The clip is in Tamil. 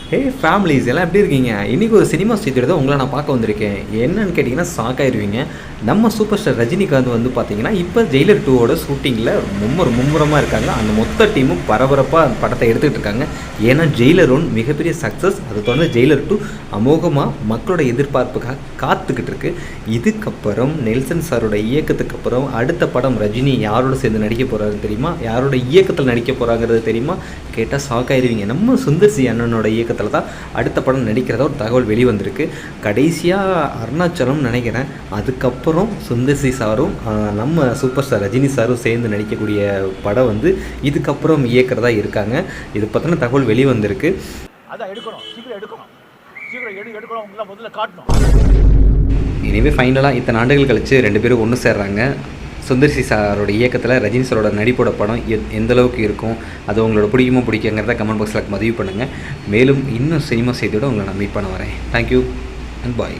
ஹே ஃபேமிலிஸ் எல்லாம் எப்படி இருக்கீங்க? இன்றைக்கி ஒரு சினிமா செய்தியோட தான் உங்களை நான் பார்க்க வந்திருக்கேன். என்னன்னு கேட்டிங்கன்னா ஷாக் ஆயிருவீங்க. நம்ம சூப்பர் ஸ்டார் ரஜினிகாந்த் வந்து பார்த்தீங்கன்னா, இப்போ ஜெயிலர் 2வோட ஷூட்டிங்கில் மும்முரமாக இருக்காங்க. அந்த மொத்த டீமும் பரபரப்பாக அந்த படத்தை எடுத்துக்கிட்டு இருக்காங்க. ஏன்னா ஜெயிலர் 1 மிகப்பெரிய சக்ஸஸ். அதை தொடர்ந்து ஜெயிலர் 2 அமோகமாக மக்களோட எதிர்பார்ப்புக்காக காத்துக்கிட்டு இருக்கு. இதுக்கப்புறம் நெல்சன் சாரோட இயக்கத்துக்கு அப்புறம் அடுத்த படம் ரஜினி யாரோட சேர்ந்து நடிக்க போகிறாருன்னு தெரியுமா? யாரோட இயக்கத்தில் நடிக்க போகிறாங்கிறது தெரியுமா? கேட்டால் ஷாக் ஆயிருவீங்க. நம்ம சுந்தர் சி அண்ணனோட இயக்கத்தில் தான் அடுத்த படம் நடிக்கிறதா ஒரு தகவல் வெளிவந்திருக்கு. கடைசியாக அருணாச்சலம் நினைக்கிறேன். அதுக்கப்புறம் சுந்தர் சி சாரும் நம்ம சூப்பர் ஸ்டார் ரஜினி சாரும் சேர்ந்து நடிக்கக்கூடிய படம் வந்து இதுக்கப்புறம் இயக்கிறதா இருக்காங்க. இது பற்றின தகவல் வெளிவந்திருக்கு. அதான் எடுக்கணும், சீக்கிரம் எடுக்கணும், எடுக்கணும், உங்களை முதல்ல காட்டணும். இனிமே ஃபைனலாக இத்தனை ஆண்டுகள் கழித்து 2 பேரும் ஒன்று சேர்றாங்க. சுந்தர் சி சாரோட இயக்கத்தில் ரஜினி சாரோட நடிப்போட படம் எந்தளவுக்கு இருக்கும், அது உங்களோட பிடிக்குமோ பிடிக்குங்கிறத கமெண்ட் பாக்ஸில் பதிவு பண்ணுங்கள். மேலும் இன்னும் சினிமா செய்தியோடு உங்களை நான் மீட் பண்ண வரேன். Thank you and bye.